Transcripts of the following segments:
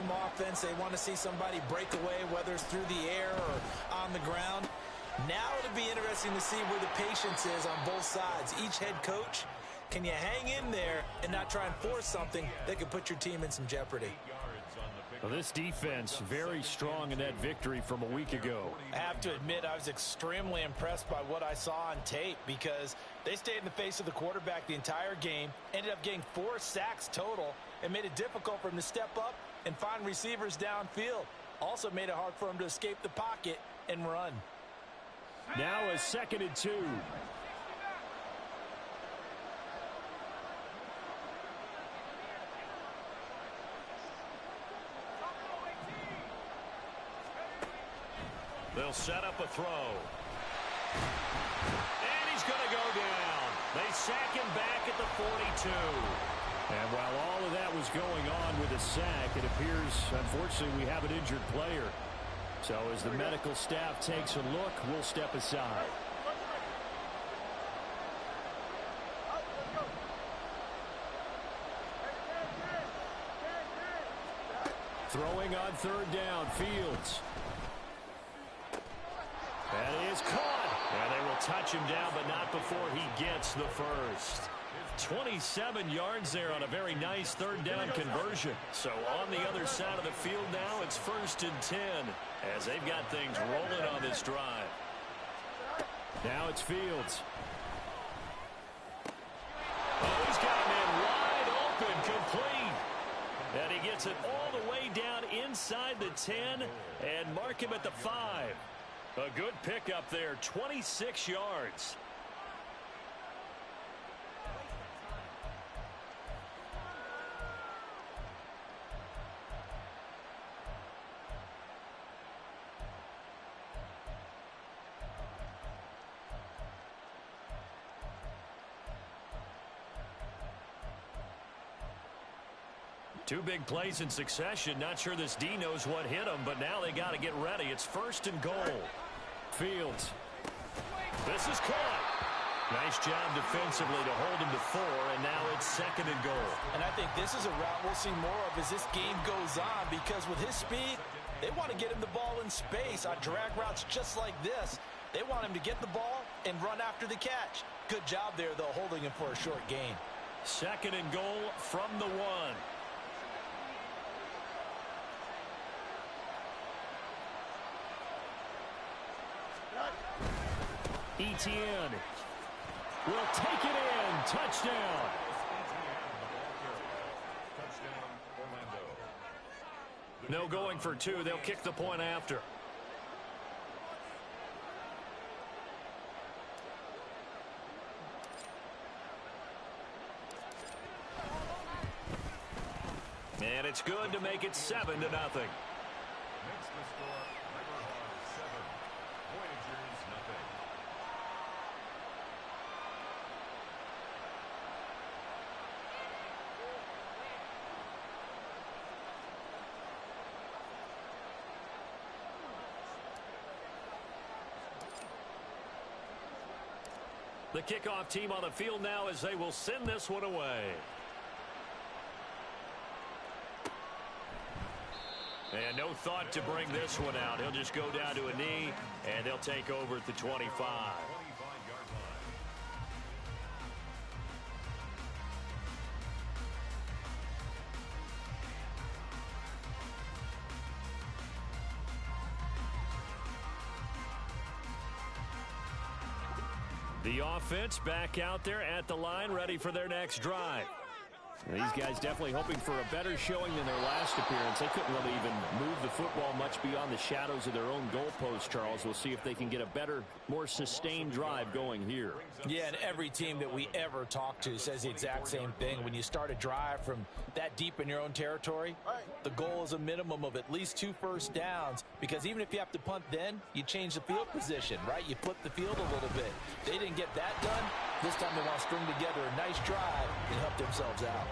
some offense. They want to see somebody break away, whether it's through the air or on the ground. Now it'll be interesting to see where the patience is on both sides. Each head coach, can you hang in there and not try and force something that could put your team in some jeopardy? Well, this defense very strong in that victory from a week ago. I have to admit, I was extremely impressed by what I saw on tape because they stayed in the face of the quarterback the entire game, ended up getting 4 sacks total, and made it difficult for him to step up and find receivers downfield. Also made it hard for him to escape the pocket and run. Now a 2nd and 2. They'll set up a throw. And he's going to go down. They sack him back at the 42. And while all of that was going on with a sack, it appears, unfortunately, we have an injured player. So as the medical staff takes a look, we'll step aside. Throwing on 3rd down, Fields. That is caught. And they will touch him down, but not before he gets the first. 27 yards there on a very nice 3rd down conversion. So on the other side of the field now, it's 1st and 10 as they've got things rolling on this drive. Now it's Fields. Oh, he's got a man wide open, complete. And he gets it all the way down inside the 10 and mark him at the 5. A good pickup there, 26 yards. Two big plays in succession. Not sure this D knows what hit him, but now they got to get ready. It's 1st and goal. Fields. This is caught. Nice job defensively to hold him to 4, and now it's 2nd and goal. And I think this is a route we'll see more of as this game goes on because with his speed, they want to get him the ball in space on drag routes just like this. They want him to get the ball and run after the catch. Good job there, though, holding him for a short gain. 2nd and goal from the 1. Etienne will take it in. Touchdown. No going for 2. They'll kick the point after. And it's good to make it 7-0. Makes the score Riverhogs 7, Voyagers nothing. The kickoff team on the field now as they will send this one away. And no thought to bring this one out. He'll just go down to a knee, and they'll take over at the 25. 25-yard line. The offense back out there at the line, ready for their next drive. And these guys definitely hoping for a better showing than their last appearance. They couldn't really even move the football much beyond the shadows of their own goalpost, Charles. We'll see if they can get a better, more sustained drive going here. Yeah, and every team that we ever talk to says the exact same thing. When you start a drive from that deep in your own territory, the goal is a minimum of at least 2 first downs, because even if you have to punt then, you change the field position, right? You flip the field a little bit. They didn't get that done. This time they want to string together a nice drive and help themselves out.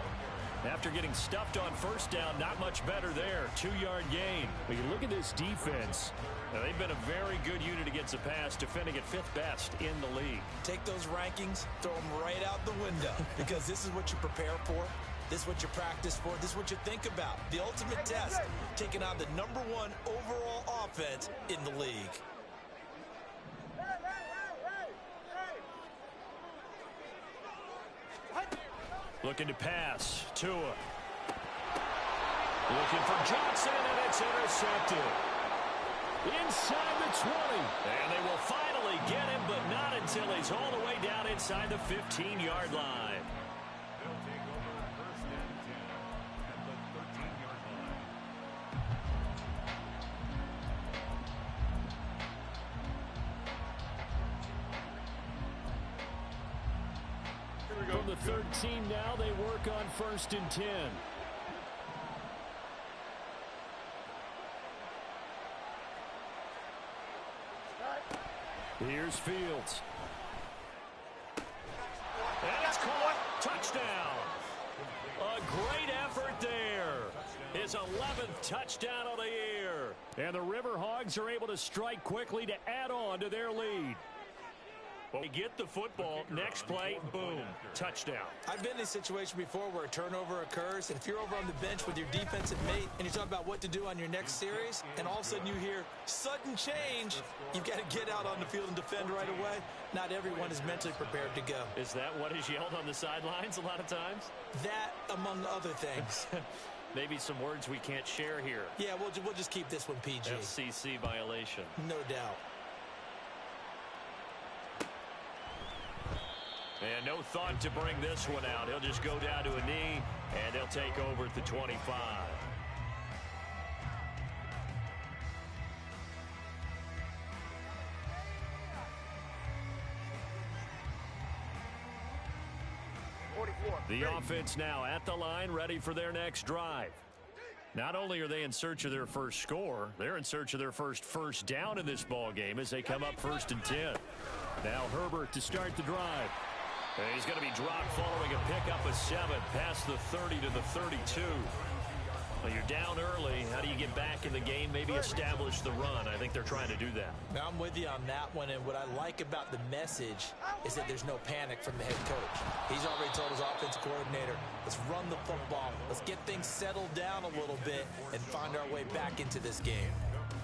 After getting stuffed on first down, not much better there. 2-yard gain. But you look at this defense. Now, they've been a very good unit against the pass, defending at 5th best in the league. Take those rankings, throw them right out the window, because this is what you prepare for. This is what you practice for. This is what you think about. The ultimate test, taking on the #1 overall offense in the league. Looking to pass. Tua. Looking for Johnson, and it's intercepted. Inside the 20. And they will finally get him, but not until he's all the way down inside the 15-yard line. They'll take over 1st and 10 at the 13-yard line. From the 13 now, they work on 1st and 10. Here's Fields. And it's caught. Touchdown. A great effort there. His 11th touchdown of the year. And the Riverhogs are able to strike quickly to add on to their lead. They get the football. Next play, boom, touchdown. I've been in a situation before where a turnover occurs, and if you're over on the bench with your defensive mate and you're talking about what to do on your next series, and all of a sudden you hear sudden change, you've got to get out on the field and defend right away. Not everyone is mentally prepared to go. Is that what is yelled on the sidelines a lot of times? That, among other things. Maybe some words we can't share here. Yeah, we'll just keep this one PG. FCC violation. No doubt. And no thought to bring this one out. He'll just go down to a knee, and he'll take over at the 25. The offense now at the line, ready for their next drive. Not only are they in search of their first score, they're in search of their first down in this ball game as they come up 1st and 10. Now Herbert to start the drive. And he's going to be dropped following a pickup of 7 past the 30 to the 32. Well, you're down early. How do you get back in the game? Maybe establish the run. I think they're trying to do that. Now, I'm with you on that one, and what I like about the message is that there's no panic from the head coach. He's already told his offensive coordinator, let's run the football, let's get things settled down a little bit and find our way back into this game.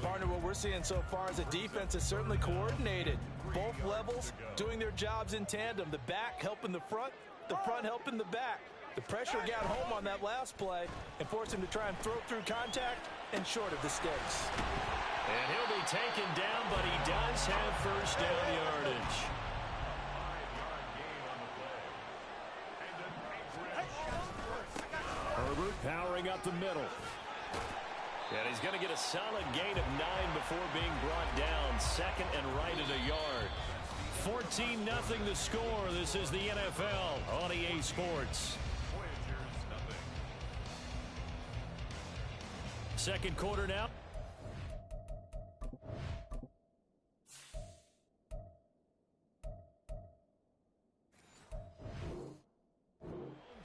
Partner, what we're seeing so far is a defense is certainly coordinated. Both levels doing their jobs in tandem. The back helping the front helping the back. The pressure got home on that last play and forced him to try and throw through contact and short of the sticks. And he'll be taken down, but he does have first down yardage. 5-yard gain on the play. Herbert powering up the middle. And he's going to get a solid gain of 9 before being brought down. 2nd and right at a yard. 14-0 the score. This is the NFL on EA Sports. Second quarter now.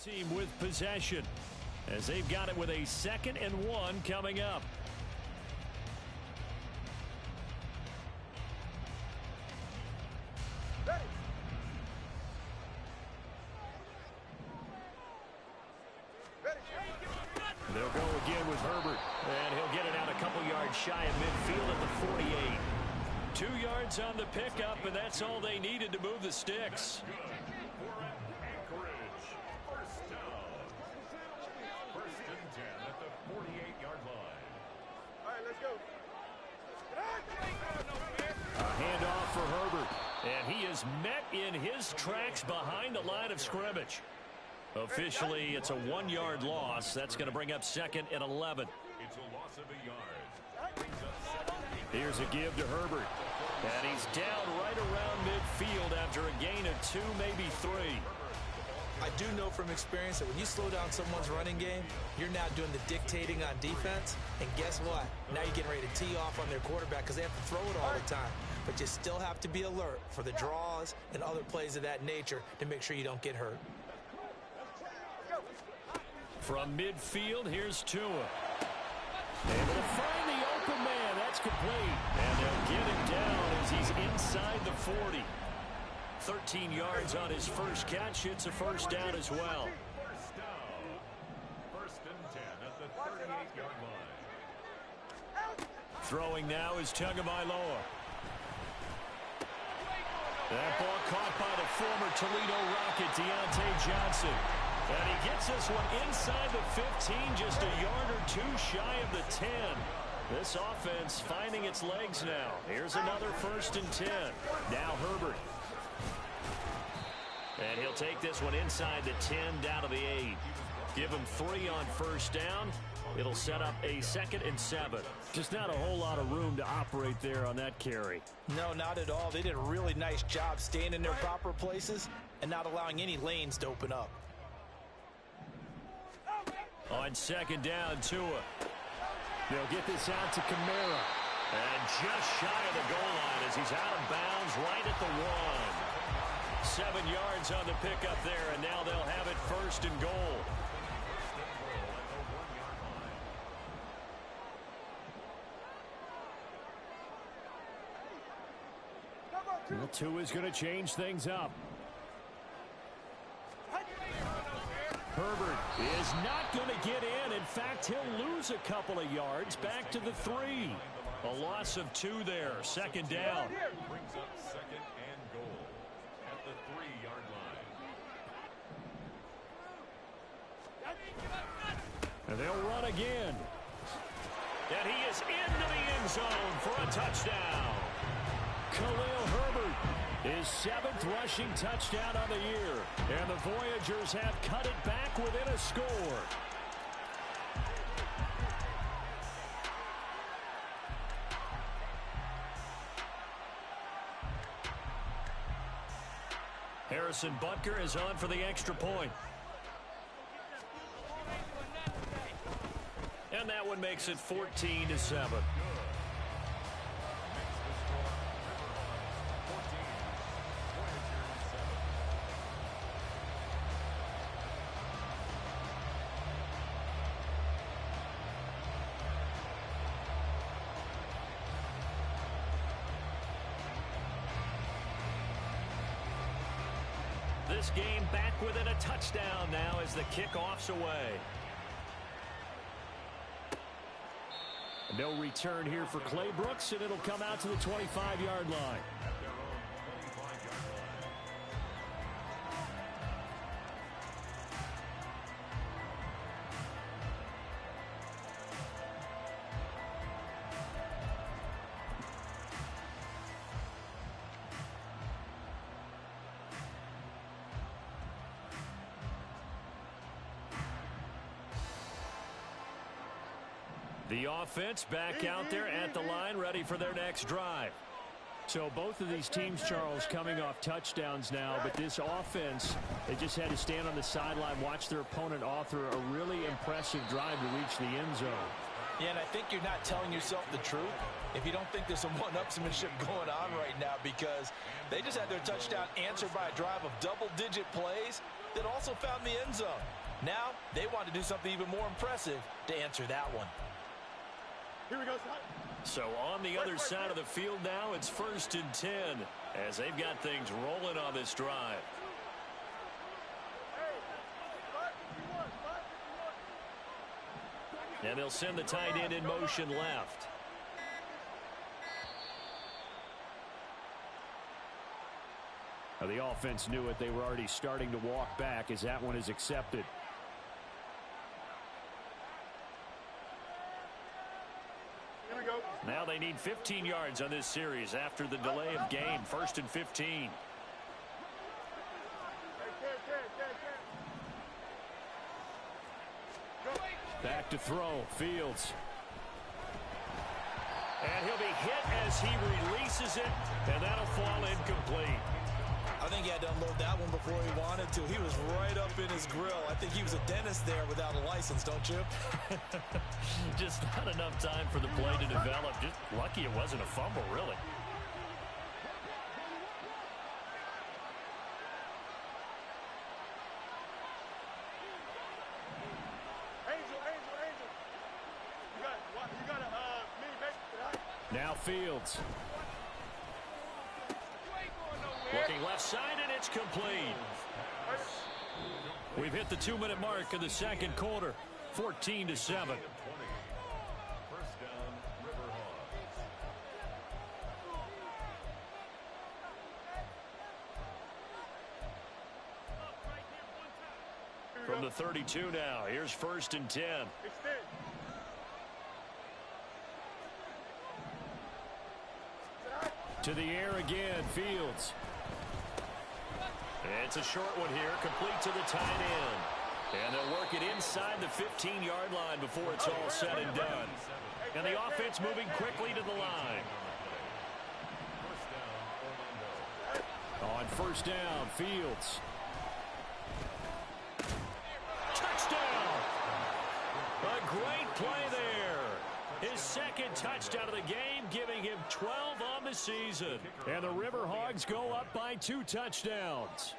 Team with possession as they've got it with a 2nd and 1 coming up. They'll go again with Herbert, and he'll get it out a couple yards shy of midfield at the 48. 2 yards on the pickup, and that's all they needed to move the sticks. For Anchorage. First down. 1st and 10 at the 48-yard line. All right, let's go. A handoff for Herbert, and he is met in his tracks behind the line of scrimmage. Officially, it's a 1-yard loss. That's going to bring up 2nd and 11. It's a loss of a yard. Here's a give to Herbert. And he's down right around midfield after a gain of 2, maybe 3. I do know from experience that when you slow down someone's running game, you're now doing the dictating on defense. And guess what? Now you're getting ready to tee off on their quarterback because they have to throw it all the time. But you still have to be alert for the draws and other plays of that nature to make sure you don't get hurt. From midfield, here's Tua. Able to find the open man. That's complete. And they'll get him down as he's inside the 40. 13 yards on his first catch. It's a first down as well. First down. Throwing now is Tagovailoa. That ball caught by the former Toledo Rocket, Deontay Johnson. And he gets this one inside the 15, just a yard or two shy of the 10. This offense finding its legs now. Here's another 1st and 10. Now Herbert. And he'll take this one inside the 10, down to the 8. Give him 3 on 1st down. It'll set up a 2nd and 7. Just not a whole lot of room to operate there on that carry. No, not at all. They did a really nice job staying in their proper places and not allowing any lanes to open up. On 2nd down, Tua. They'll get this out to Kamara. And just shy of the goal line as he's out of bounds right at the 1. 7 yards on the pickup there, and now they'll have it 1st and goal. Well, Tua's going to change things up. Herbert is not going to get in. In fact, he'll lose a couple of yards back to the 3. A loss of 2 there. 2nd down. Brings up 2nd and goal at the 3-yard line. And they'll run again. And he is into the end zone for a touchdown. Khalil Herbert, his 7th rushing touchdown on the year. And the Voyagers have cut it back within a score. Harrison Butker is on for the extra point. And that one makes it 14-7. This game back within a touchdown now as the kickoff's away. No return here for Clay Brooks, and it'll come out to the 25-yard line. The offense back out there at the line, ready for their next drive. So both of these teams, Charles, coming off touchdowns now, but this offense, they just had to stand on the sideline, watch their opponent author a really impressive drive to reach the end zone. Yeah, and I think you're not telling yourself the truth if you don't think there's some one-upsmanship going on right now, because they just had their touchdown answered by a drive of double-digit plays that also found the end zone. Now they want to do something even more impressive to answer that one. Here we go, son. So on the other side of the field now, it's 1st and 10 as they've got things rolling on this drive. And they'll send the tight end in motion left. Now the offense knew it. They were already starting to walk back as that one is accepted. Now they need 15 yards on this series after the delay of game. 1st and 15. Back to throw. Fields. And he'll be hit as he releases it, and that'll fall incomplete. I think he had to unload that one before he wanted to. He was right up in his grill. I think he was a dentist there without a license, don't you? Just not enough time for the play to develop. Just lucky it wasn't a fumble, really. Now Fields. Looking left side, and it's complete. We've hit the 2-minute mark of the second quarter. 14-7. First down, Riverhogs. From the 32 now, here's 1st and 10. To the air again, Fields. It's a short one here, complete to the tight end. And they'll work it inside the 15-yard line before it's all said and done. And the offense moving quickly to the line. On 1st down, Fields. Touchdown! A great play there. His 2nd touchdown of the game, giving him 12 on the season. And the Riverhogs go up by 2 touchdowns.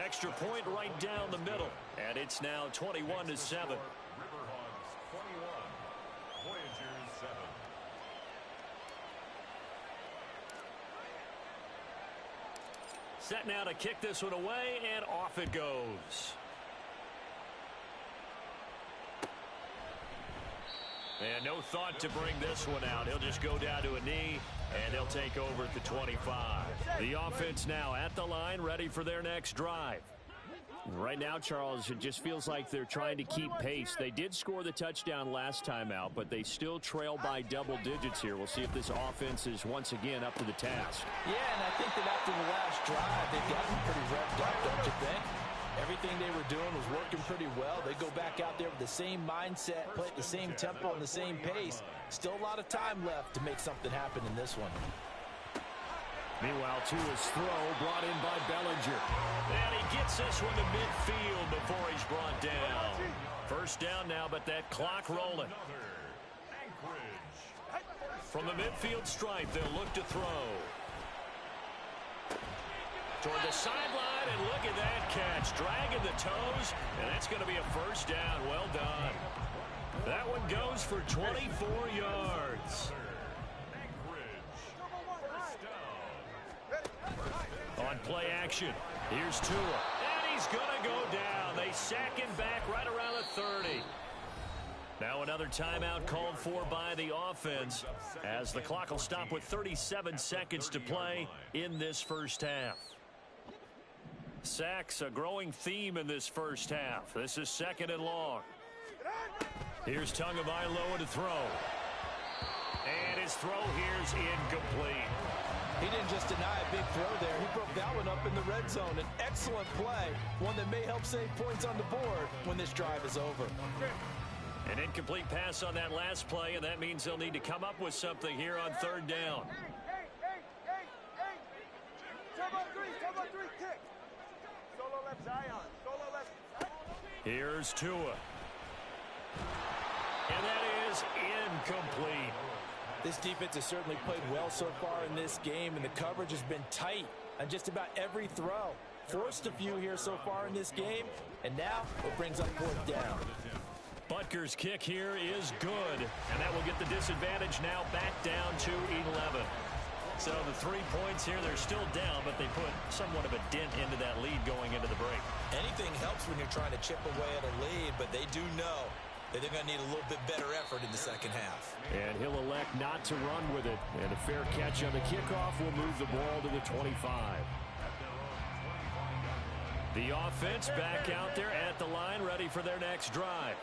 Extra point right down the middle. And it's now 21-7. Riverhogs 21, Voyagers 7. Set now to kick this one away, and off it goes. And no thought to bring this one out. He'll just go down to a knee, and they'll take over at the 25. The offense now at the line, ready for their next drive. Right now, Charles, it just feels like they're trying to keep pace. They did score the touchdown last time out, but they still trail by double digits here. We'll see if this offense is once again up to the task. Yeah, and I think that after the last drive, they've gotten pretty revved up, don't you think? Everything they were doing was working pretty well. They go back out there with the same mindset, play at the same tempo and the same pace. Still a lot of time left to make something happen in this one. Meanwhile, Tua's throw brought in by Bellinger. And he gets this one to midfield before he's brought down. 1st down now, but that clock rolling. From the midfield stripe, they'll look to throw. Toward the sideline, and look at that catch. Dragging the toes, and that's going to be a 1st down. Well done. That one goes for 24 yards. On play action, here's Tua. And he's going to go down. They sack him back right around the 30. Now another timeout called for by the offense, as the clock will stop with 37 seconds to play in this 1st half. Sacks, a growing theme in this 1st half. This is 2nd and long. Here's Tagovailoa to throw. And his throw here's incomplete. He didn't just deny a big throw there. He broke that one up in the red zone. An excellent play, one that may help save points on the board when this drive is over. An incomplete pass on that last play, and that means they'll need to come up with something here on 3rd down. Here's Tua. And that is incomplete. This defense has certainly played well so far in this game, and the coverage has been tight on just about every throw. Forced a few here so far in this game, and now it brings up 4th down. Butker's kick here is good, and that will get the disadvantage now back down to 11. So the 3 points here, they're still down, but they put somewhat of a dent into that lead going into the break. Anything helps when you're trying to chip away at a lead, but they do know that they're going to need a little bit better effort in the 2nd half. And he'll elect not to run with it. And a fair catch on the kickoff will move the ball to the 25. The offense back out there at the line, ready for their next drive.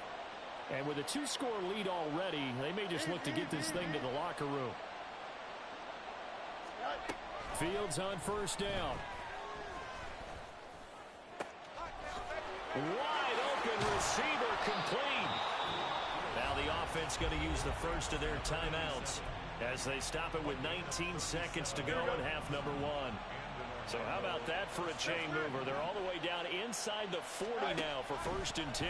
And with a 2-score lead already, they may just look to get this thing to the locker room. Fields on 1st down. Wide open receiver complete. Now the offense going to use the first of their timeouts as they stop it with 19 seconds to go in half number 1. So how about that for a chain mover? They're all the way down inside the 40 now for 1st and 10.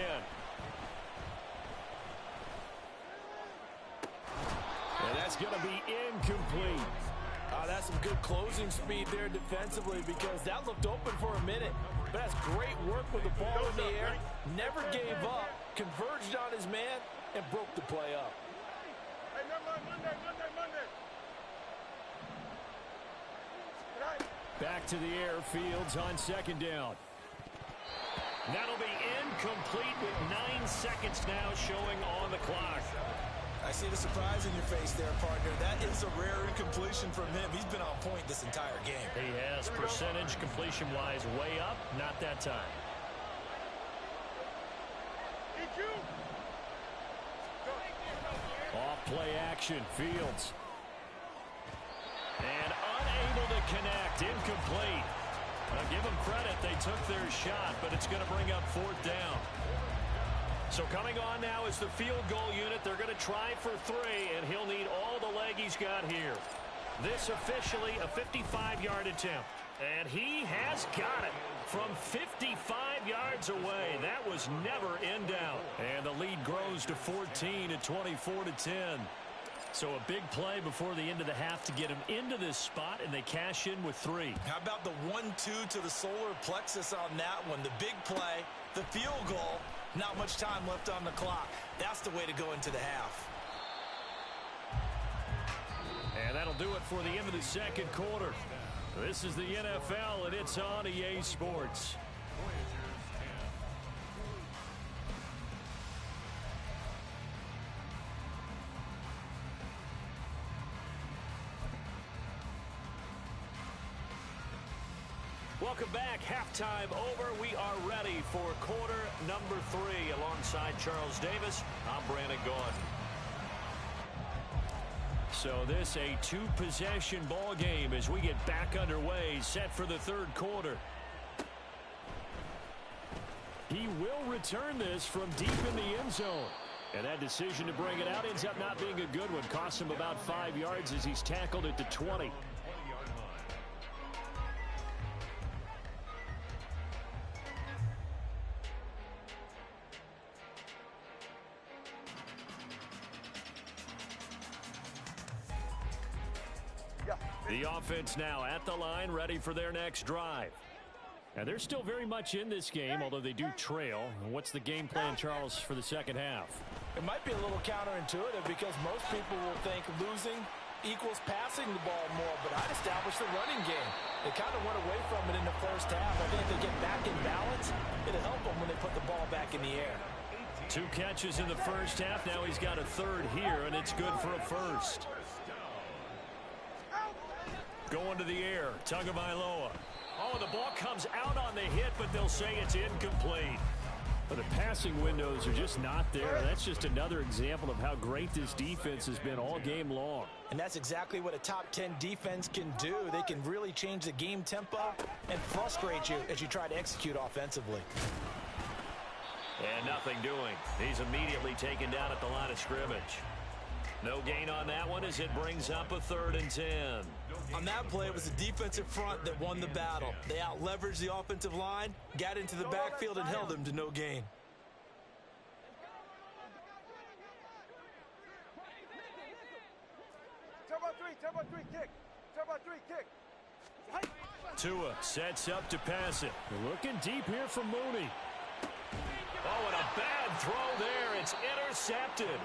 And that's going to be incomplete. That's some good closing speed there defensively, because that looked open for a minute. But that's great work with the ball in the air. Never gave up, converged on his man, and broke the play up. Back to the air, Fields on 2nd down. That'll be incomplete with 9 seconds now showing on the clock. I see the surprise in your face there, partner. That is a rare incompletion from him. He's been on point this entire game. He has percentage completion-wise way up, not that time. Off play action, Fields. And unable to connect, incomplete. I'll give them credit, they took their shot, but it's going to bring up 4th down. So coming on now is the field goal unit. They're going to try for 3, and he'll need all the leg he's got here. This officially a 55-yard attempt. And he has got it from 55 yards away. That was never in doubt. And the lead grows to 14 at 24-10. So a big play before the end of the half to get him into this spot, and they cash in with 3. How about the 1-2 to the solar plexus on that one? The big play, the field goal, not much time left on the clock. That's the way to go into the half. And that'll do it for the end of the second quarter. This is the NFL, and it's on EA Sports. Welcome back. Halftime over. We are ready for quarter number 3. Alongside Charles Davis, I'm Brandon Gaudin. So this a 2-possession ball game as we get back underway, set for the third quarter. He will return this from deep in the end zone. And that decision to bring it out ends up not being a good one. Costs him about 5 yards as he's tackled at the 20. The offense now at the line, ready for their next drive. And they're still very much in this game, although they do trail. What's the game plan, Charles, for the second half? It might be a little counterintuitive because most people will think losing equals passing the ball more, but I'd establish the running game. They kind of went away from it in the first half. I think if they get back in balance, it'll help them when they put the ball back in the air. 2 catches in the first half. Now he's got a 3rd here, and it's good for a 1st. Going to the air, Tagovailoa. Oh, the ball comes out on the hit, but they'll say it's incomplete. But the passing windows are just not there. That's just another example of how great this defense has been all game long. And that's exactly what a top 10 defense can do. They can really change the game tempo and frustrate you as you try to execute offensively. And nothing doing. He's immediately taken down at the line of scrimmage. No gain on that one as it brings up a 3rd and 10. On that play, it was the defensive front that won the battle. They out-leveraged the offensive line, got into the backfield, and held them to no gain. Tua sets up to pass it. Looking deep here from Mooney. Oh, and a bad throw there. It's intercepted.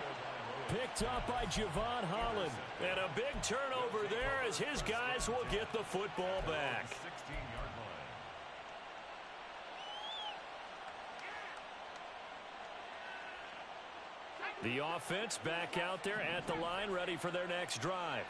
Picked up by Javon Holland. And a big turnover there as his guys will get the football back. The offense back out there at the line, ready for their next drive.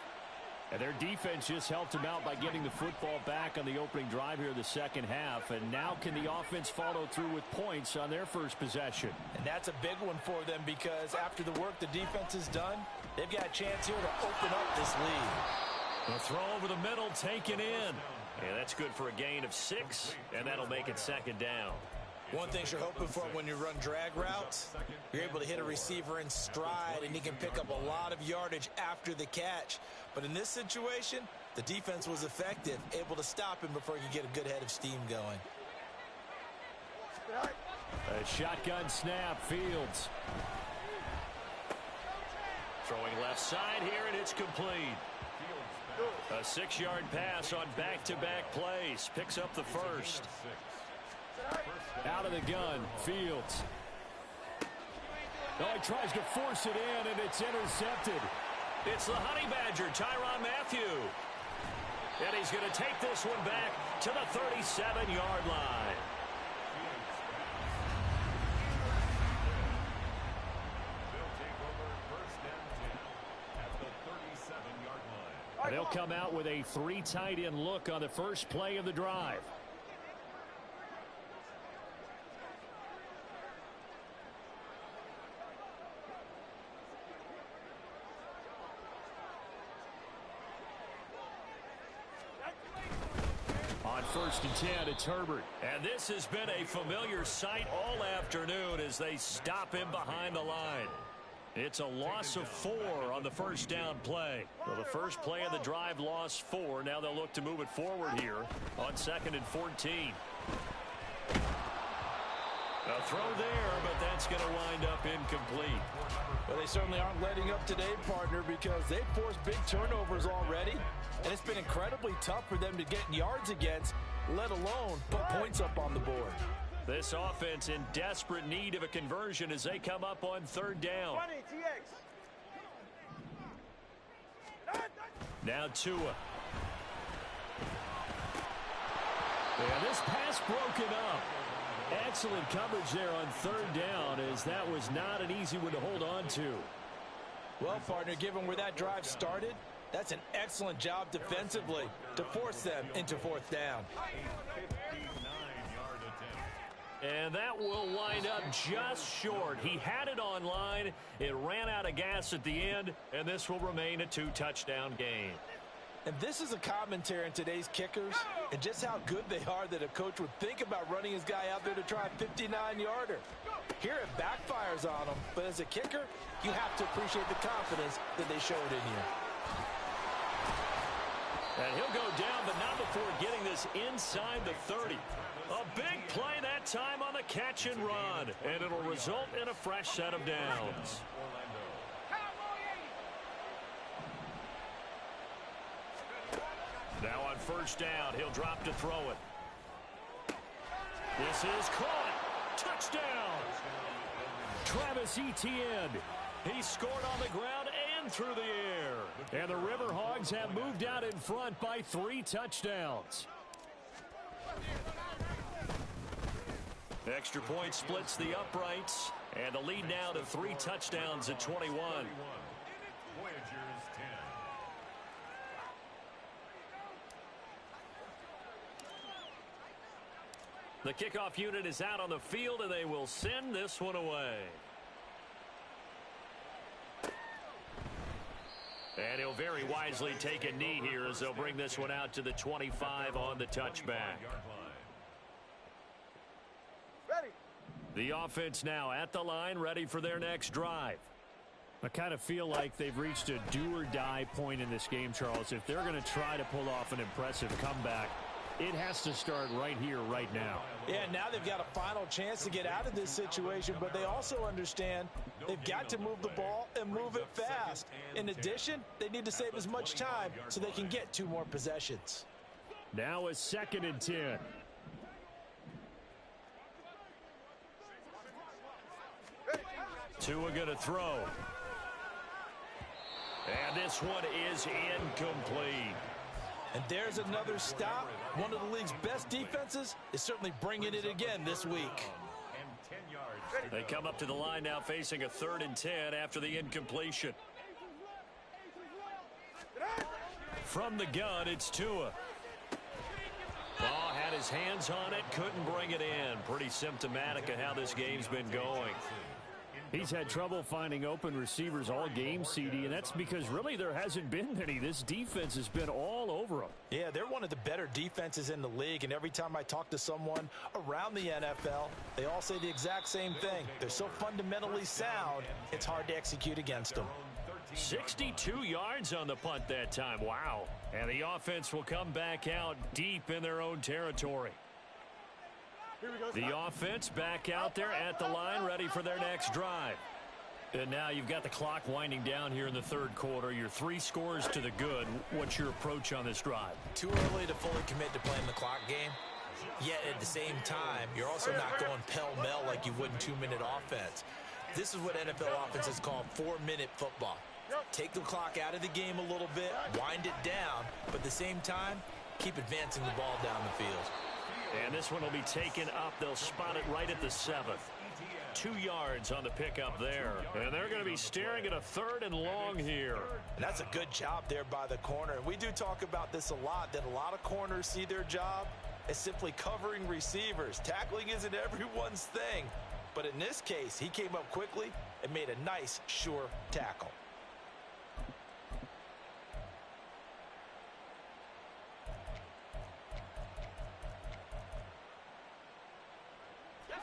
And their defense just helped them out by getting the football back on the opening drive here in the second half. And now can the offense follow through with points on their first possession? And that's a big one for them because after the work the defense has done, they've got a chance here to open up this lead. The throw over the middle taken in. And that's good for a gain of 6, and that'll make it 2nd down. One thing you're hoping for when you run drag routes, you're able to hit a receiver in stride, and he can pick up a lot of yardage after the catch. But in this situation, the defense was effective, able to stop him before he could get a good head of steam going. A shotgun snap, Fields. Throwing left side here, and it's complete. A 6-yard pass on back-to-back plays. Picks up the first. Out of the gun, Fields. Oh, he tries to force it in, and it's intercepted. It's the Honey Badger, Tyrann Mathieu. And he's going to take this one back to the 37-yard line. They'll come out with a 3 tight end look on the first play of the drive. On 1st and 10, it's Herbert. And this has been a familiar sight all afternoon as they stop him behind the line. It's a loss of 4 on the first down play. Well, the first play of the drive lost 4. Now they'll look to move it forward here on 2nd and 14. A throw there, but that's going to wind up incomplete. Well, they certainly aren't letting up today, partner, because they've forced big turnovers already, and it's been incredibly tough for them to get yards against, let alone put points up on the board. This offense in desperate need of a conversion as they come up on 3rd down. Now Tua. And this pass broken up. Excellent coverage there on 3rd down, as that was not an easy one to hold on to. Well, partner, given where that drive started, that's an excellent job defensively to force them into 4th down. And that will wind up just short. He had it on line. It ran out of gas at the end, and this will remain a 2-touchdown game. And this is a commentary on today's kickers and just how good they are that a coach would think about running his guy out there to try a 59-yarder. Here it backfires on him, but as a kicker, you have to appreciate the confidence that they showed in you. And he'll go down, but not before getting this inside the 30. A big play that time on the catch and run, and it'll result in a fresh set of downs. Now on 1st down, he'll drop to throw it. This is caught. Touchdown. Travis Etienne. He scored on the ground and through the air. And the Riverhogs have moved out in front by 3 touchdowns. Extra point splits the uprights, and the lead now to 3 touchdowns at 21. The kickoff unit is out on the field, and they will send this one away. And he'll very wisely take a knee here as they'll bring this one out to the 25 on the touchback. The offense now at the line, ready for their next drive. I kind of feel like they've reached a do-or-die point in this game, Charles. If they're going to try to pull off an impressive comeback, it has to start right here, right now. Yeah, now they've got a final chance to get out of this situation, but they also understand they've got to move the ball and move it fast. In addition, they need to save as much time so they can get 2 more possessions. Now a 2nd and 10. Tua going to throw. And this one is incomplete. And there's another stop. One of the league's best defenses is certainly bringing it again this week. They come up to the line now facing a 3rd and 10 after the incompletion. From the gun, it's Tua. Had his hands on it, couldn't bring it in. Pretty symptomatic of how this game's been going. He's had trouble finding open receivers all game, CD, and that's because really there hasn't been many. This defense has been all over him. Yeah, they're one of the better defenses in the league, and every time I talk to someone around the NFL, they all say the exact same thing. They're so fundamentally sound, it's hard to execute against them. 62 yards on the punt that time. Wow. And the offense will come back out deep in their own territory. The offense back out there at the line, ready for their next drive. And now you've got the clock winding down here in the 3rd quarter. You're 3 scores to the good. What's your approach on this drive? Too early to fully commit to playing the clock game. Yet at the same time, you're also not going pell-mell like you would in 2-minute offense. This is what NFL offenses call 4-minute football. Take the clock out of the game a little bit, wind it down, but at the same time, keep advancing the ball down the field. And this one will be taken up. They'll spot it right at the 7th. 2 yards on the pickup there. And they're going to be staring at a 3rd and long here. And that's a good job there by the corner. And we do talk about this a lot, that a lot of corners see their job as simply covering receivers. Tackling isn't everyone's thing. But in this case, he came up quickly and made a nice, sure tackle.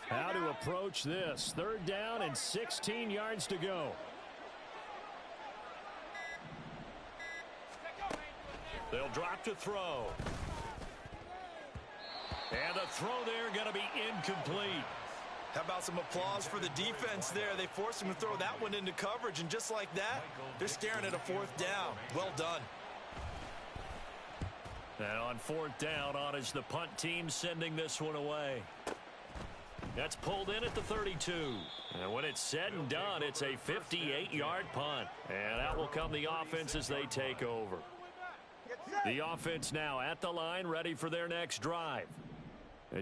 How to approach this. 3rd down and 16 yards to go. They'll drop to throw. And the throw there going to be incomplete. How about some applause for the defense there? They forced him to throw that one into coverage, and just like that, they're staring at a 4th down. Well done. And on 4th down, on is the punt team sending this one away. That's pulled in at the 32. And when it's said and done, it's a 58-yard punt. And out will come the offense as they take over. The offense now at the line, ready for their next drive.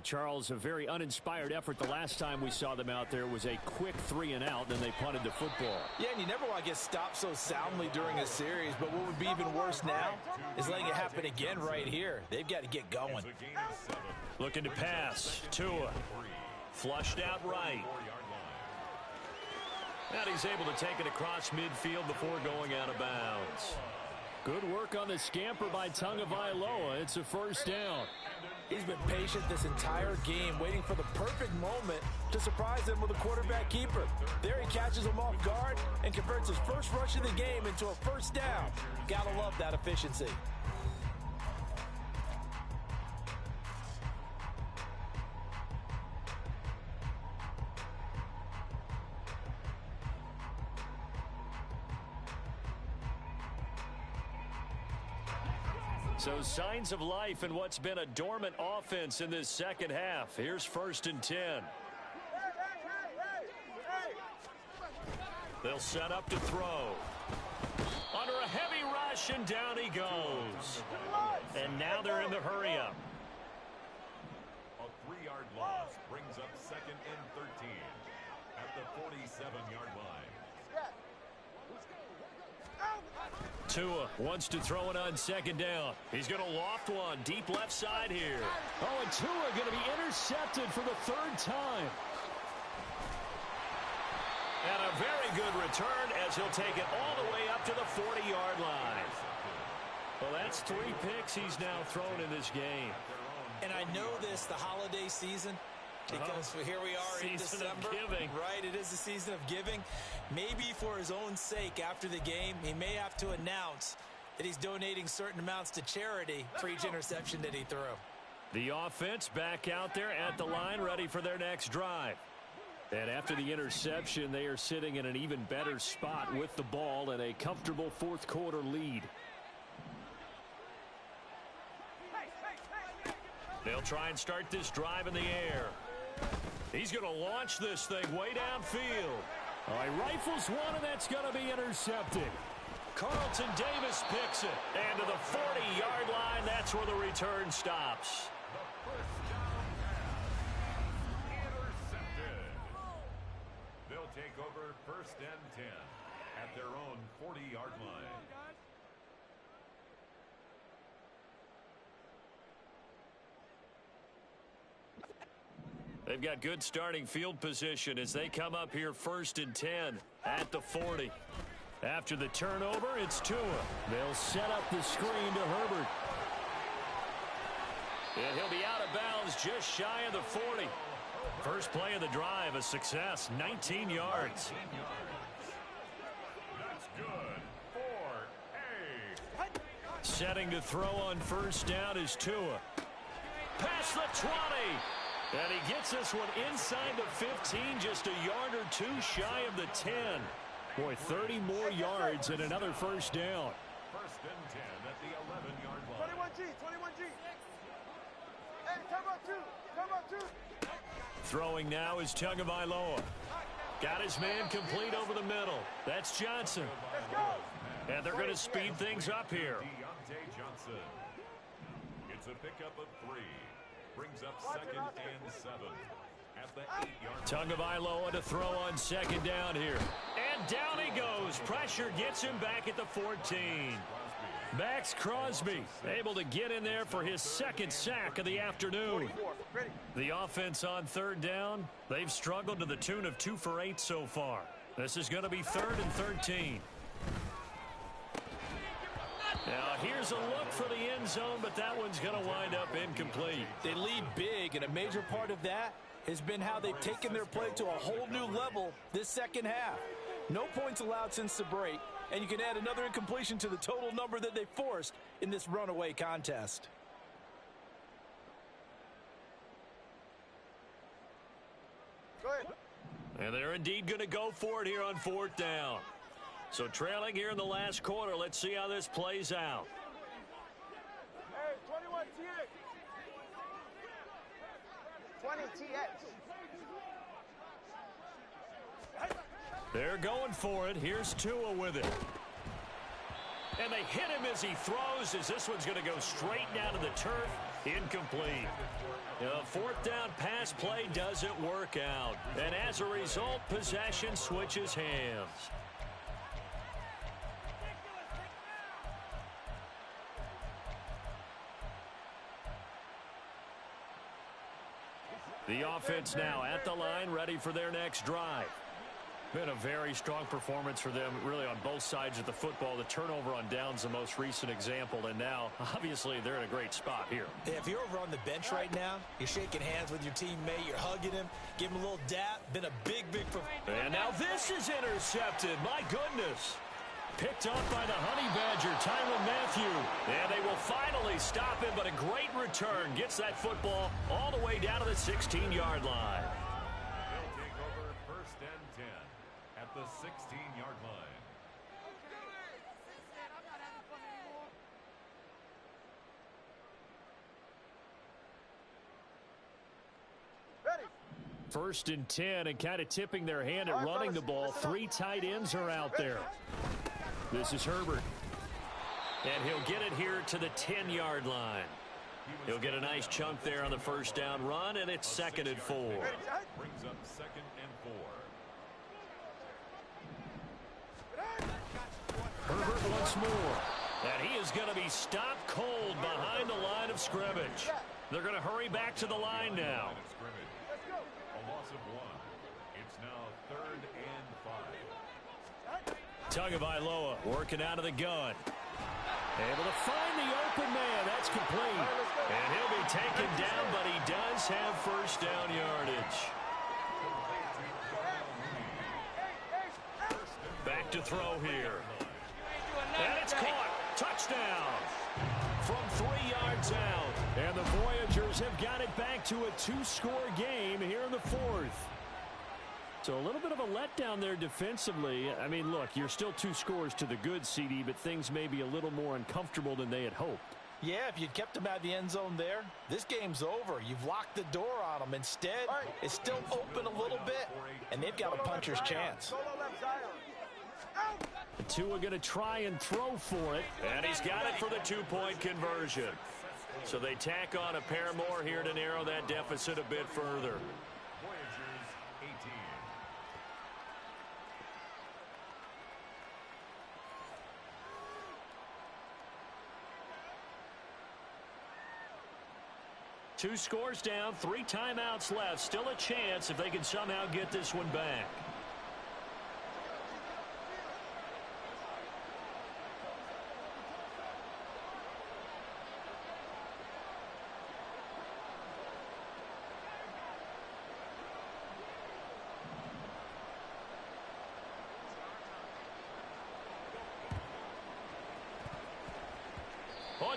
Charles, a very uninspired effort the last time we saw them out there was a quick 3-and-out, then they punted the football. Yeah, and you never want to get stopped so soundly during a series, but what would be even worse now is letting it happen again right here. They've got to get going. Looking to pass. Tua. Flushed out right. And he's able to take it across midfield before going out of bounds. Good work on the scamper by Tagovailoa. It's a 1st down. He's been patient this entire game, waiting for the perfect moment to surprise them with a quarterback keeper. There he catches him off guard and converts his first rush of the game into a 1st down. Gotta love that efficiency. So signs of life in what's been a dormant offense in this 2nd half. Here's 1st and 10. They'll set up to throw. Under a heavy rush, and down he goes. And now they're in the hurry-up. A 3-yard loss brings up 2nd and 13 at the 47-yard line. Tua wants to throw it on 2nd down. He's going to loft one deep left side here. Oh, and Tua going to be intercepted for the 3rd time. And a very good return as he'll take it all the way up to the 40-yard line. Well, that's 3 picks he's now thrown in this game. And I know this, the holiday season, because here we are in December. Of giving. Right, it is the season of giving. Maybe for his own sake after the game, he may have to announce that he's donating certain amounts to charity for each interception that he threw. The offense back out there at the line, ready for their next drive. And after the interception, they are sitting in an even better spot with the ball and a comfortable 4th quarter lead. They'll try and start this drive in the air. He's going to launch this thing way downfield. Oh, he rifles one, and that's going to be intercepted. Carlton Davis picks it. And to the 40-yard line, that's where the return stops. The 1st down pass intercepted. They'll take over 1st and 10 at their own 40-yard line. They've got good starting field position as they come up here 1st and 10 at the 40. After the turnover, it's Tua. They'll set up the screen to Herbert. And he'll be out of bounds just shy of the 40. First play of the drive, a success, 19 yards. That's good for a. Setting to throw on 1st down is Tua. Past the 20. And he gets this one inside the 15, just a yard or 2 shy of the 10. Boy, 30 more yards and another 1st down. 1st and 10 at the 11-yard line. 21G. Hey, come on, two. Throwing now is Tagovailoa. Got his man complete over the middle. That's Johnson. Let's go. And they're going to speed things up here. Deontay Johnson. It's a pickup of 3. Brings up 2nd and 7. at the 8-yard line. Tagovailoa to throw on second down here. And down he goes. Pressure gets him back at the 14. Max Crosby able to get in there for his second sack of the afternoon. The offense on third down, they've struggled to the tune of 2 for 8 so far. This is going to be 3rd and 13. Now here's a look for the end zone, but that one's going to wind up incomplete. They lead big, and a major part of that has been how they've taken their play to a whole new level this second half. No points allowed since the break, and you can add another incompletion to the total number that they forced in this runaway contest. Go ahead. And they're indeed going to go for it here on 4th down. So trailing here in the last quarter, let's see how this plays out. Hey, 21 TX. 20 TX. They're going for it. Here's Tua with it. And they hit him as he throws, as this one's going to go straight down to the turf. Incomplete. The 4th down pass play doesn't work out. And as a result, possession switches hands. The offense now at the line, ready for their next drive. Been a very strong performance for them, really, on both sides of the football. The turnover on downs, the most recent example, and now, obviously, they're in a great spot here. Yeah, if you're over on the bench right now, you're shaking hands with your teammate, you're hugging him, give him a little dap. Been a big for... And now this is intercepted. My goodness. Picked up by the Honey Badger, Tyrann Mathieu. And they will finally stop him, but a great return. Gets that football all the way down to the 16-yard line. They'll take over 1st and 10 at the 16-yard line. Ready. 1st and 10, and kind of tipping their hand at running the ball. 3 tight ends are out there. This is Herbert. And he'll get it here to the 10-yard line. He'll get a nice chunk there on the 1st down run, and it's 2nd and 4. Brings up 2nd and 4. Herbert once more. And he is going to be stopped cold behind the line of scrimmage. They're going to hurry back to the line now. A loss of 1. It's now 3rd and 5. Tagovailoa working out of the gun. Able to find the open man. That's complete. And he'll be taken down, but he does have 1st down yardage. Back to throw here. And it's caught. Touchdown. From 3 yards out. And the Voyagers have got it back to a 2-score game here in the 4th. So a little bit of a letdown there defensively. I mean, look, you're still 2 scores to the good, CD, but things may be a little more uncomfortable than they had hoped. Yeah, if you'd kept them out of the end zone there, this game's over. You've locked the door on them. Instead, it's still open a little bit, and they've got a puncher's chance. Solo left side. Tua going to try and throw for it, and he's got it for the 2-point conversion. So they tack on a pair more here to narrow that deficit a bit further. Voyagers 18. Two scores down, 3 timeouts left. Still a chance if they can somehow get this one back.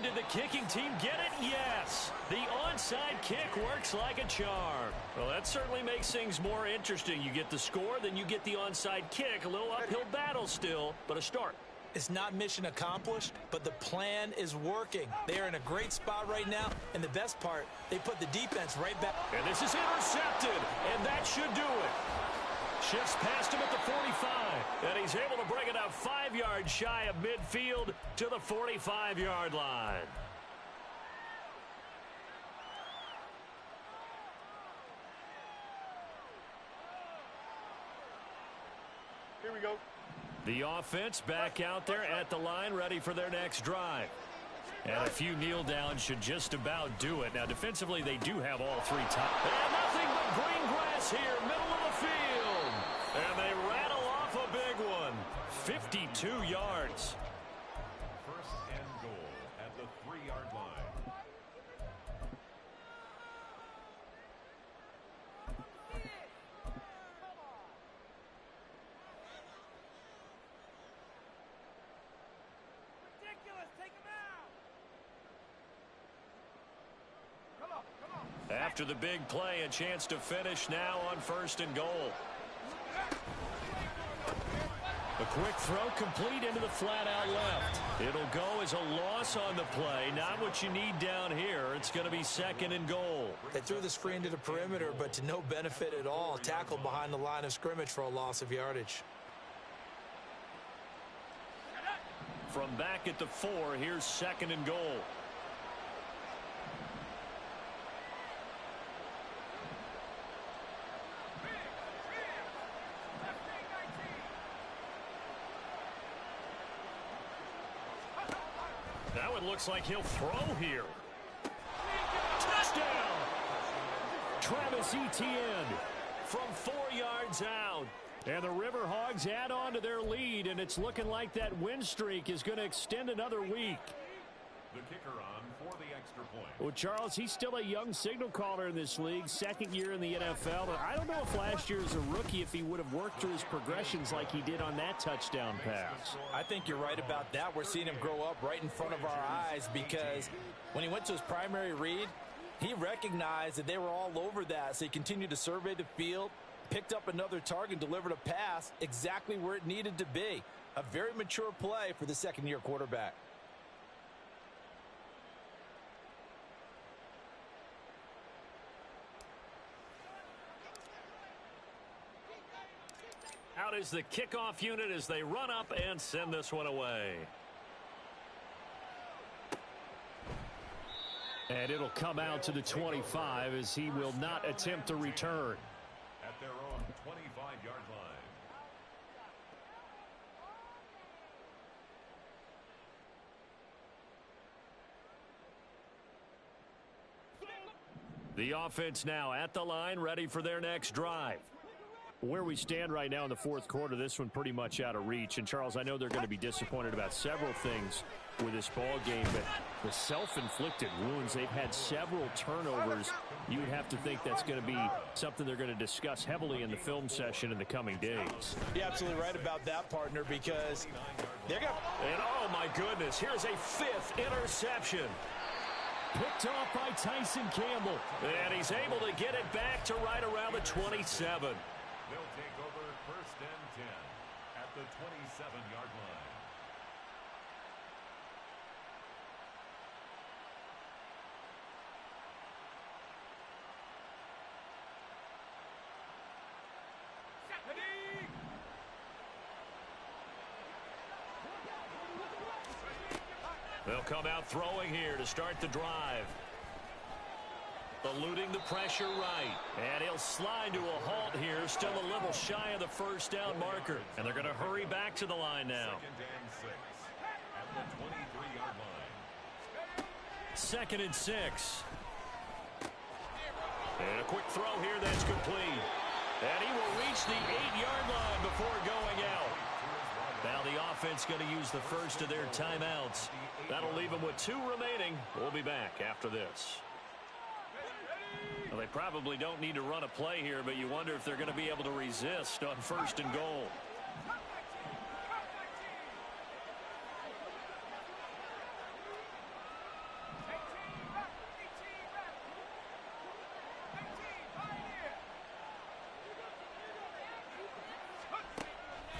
Did the kicking team get it? Yes. The onside kick works like a charm. Well, that certainly makes things more interesting. You get the score, then you get the onside kick. A little uphill battle still, but a start. It's not mission accomplished, but the plan is working. They are in a great spot right now, and the best part, they put the defense right back. And this is intercepted, and that should do it. Shifts past him at the 45, and he's able to bring it out 5 yards shy of midfield to the 45-yard line. we go. The offense back out there at the line, ready for their next drive. And a few kneel downs should just about do it. Now, defensively, they do have all three top. And nothing but green grass here, middle of the field. And they rattle off a big one. 52 yards. First and goal at the 3-yard line. After the big play, a chance to finish now on first and goal. A quick throw complete into the flat out left. It'll go as a loss on the play. Not what you need down here. It's going to be second and goal. They threw the screen to the perimeter, but to no benefit at all. Tackled behind the line of scrimmage for a loss of yardage. From back at the 4, here's second and goal. Now it looks like he'll throw here. Touchdown! Travis Etienne from 4 yards out. And the Riverhogs add on to their lead, and it's looking like that win streak is going to extend another week. The kicker on for the extra point. Well, Charles, he's still a young signal caller in this league, second year in the NFL. I don't know if last year as a rookie if he would have worked through his progressions like he did on that touchdown pass. I think you're right about that. We're seeing him grow up right in front of our eyes because when he went to his primary read, he recognized that they were all over that, so he continued to survey the field, picked up another target, delivered a pass exactly where it needed to be. A very mature play for the second-year quarterback. Out is the kickoff unit as they run up and send this one away. And it'll come out to the 25 as he will not attempt to return. At their own 25-yard line. The offense now at the line, ready for their next drive. Where we stand right now in the fourth quarter, this one pretty much out of reach. And, Charles, I know they're going to be disappointed about several things with this ball game, but the self-inflicted wounds, they've had several turnovers. You would have to think that's going to be something they're going to discuss heavily in the film session in the coming days. You're absolutely right about that, partner, because they're going to... And, oh, my goodness, here's a 5th interception. Picked off by Tyson Campbell. And he's able to get it back to right around the 27. They'll take over first and 10 at the 27-yard line. They'll come out throwing here to start the drive. Eluding the pressure right. And he'll slide to a halt here. Still a little shy of the first down marker. And they're going to hurry back to the line now. Second and 6 at the 23-yard line. 2nd and 6. And a quick throw here that's complete. And he will reach the 8-yard line before going out. Now the offense going to use the first of their timeouts. That'll leave them with 2 remaining. We'll be back after this. Well, they probably don't need to run a play here, but you wonder if they're going to be able to resist on first and goal.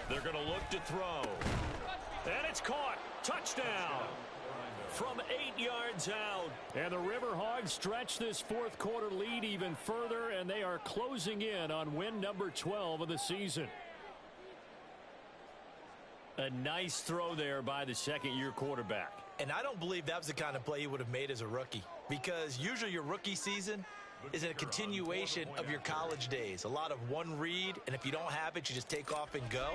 They're going to look to throw. And it's caught. Touchdown. From 8 yards out. And the Riverhogs stretch this fourth quarter lead even further, and they are closing in on win number 12 of the season. A nice throw there by the second-year quarterback. And I don't believe that was the kind of play he would have made as a rookie, because usually your rookie season, is a continuation of your college days. A lot of one read, and if you don't have it, you just take off and go.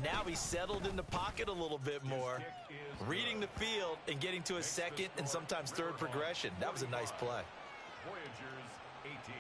Now he's settled in the pocket a little bit more, reading the field and getting to a second and sometimes third progression. That was a nice play. Voyagers 18.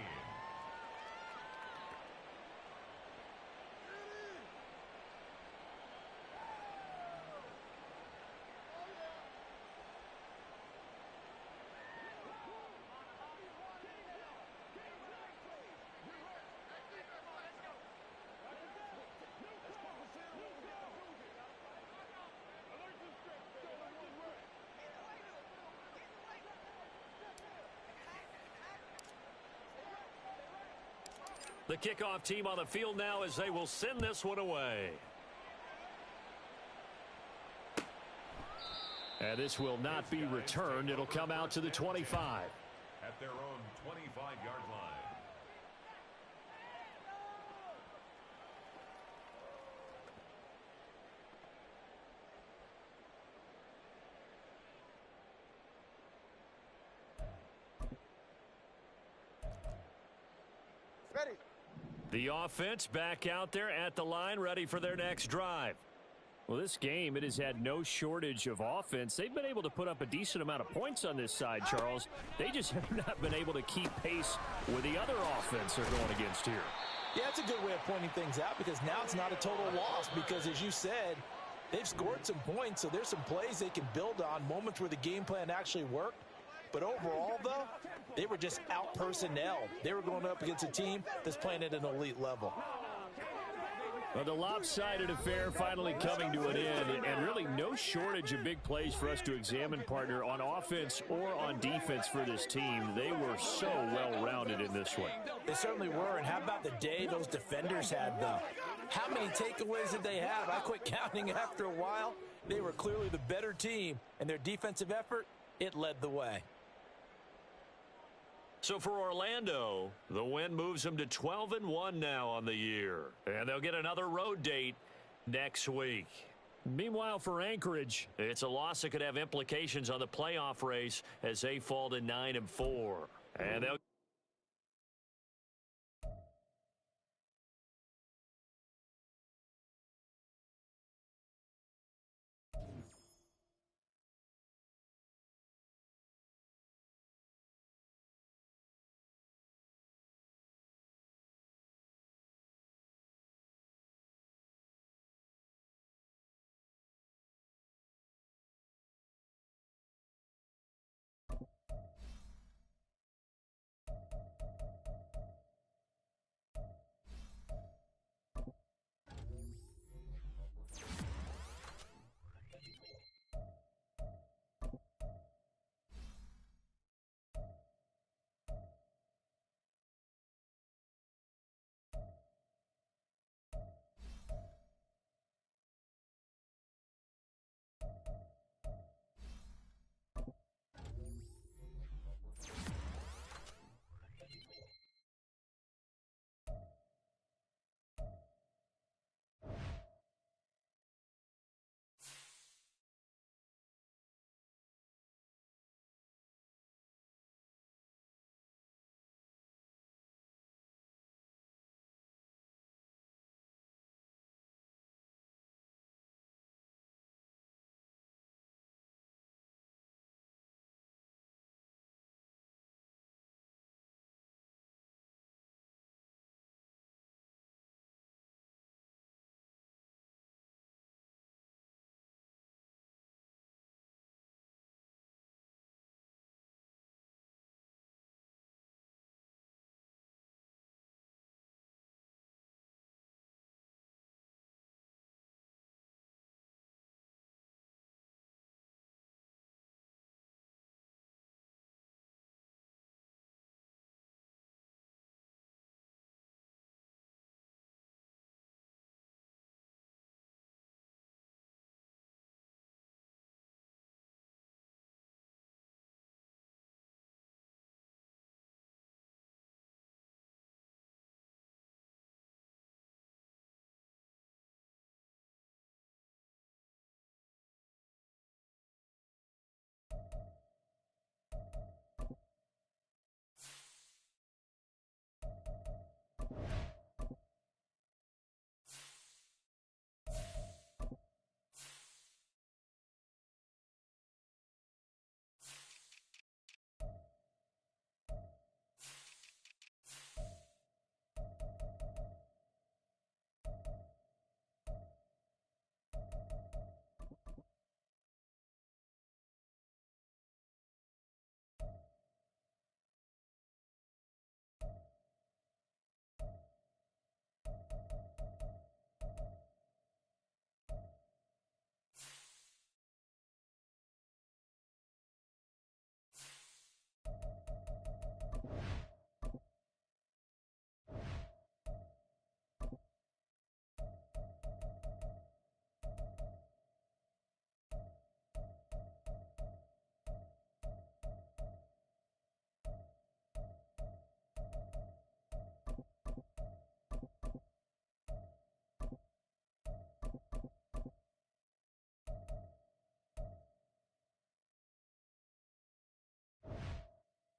The kickoff team on the field now as they will send this one away. And this will not be returned. It'll come out to the 25. At their own 25-yard line. Ready. The offense back out there at the line, ready for their next drive. Well, this game, it has had no shortage of offense. They've been able to put up a decent amount of points on this side, Charles. They just have not been able to keep pace with the other offense they're going against here. Yeah, that's a good way of pointing things out because now it's not a total loss because, as you said, they've scored some points, so there's some plays they can build on, moments where the game plan actually worked. But overall, though, they were just out-personnel. They were going up against a team that's playing at an elite level. Well, the lopsided affair finally coming to an end, and really no shortage of big plays for us to examine, partner, on offense or on defense for this team. They were so well-rounded in this one. They certainly were, and how about the day those defenders had, though? How many takeaways did they have? I quit counting after a while. They were clearly the better team, and their defensive effort, it led the way. So for Orlando, the win moves them to 12-1 now on the year. And they'll get another road date next week. Meanwhile, for Anchorage, it's a loss that could have implications on the playoff race as they fall to 9-4. And they'll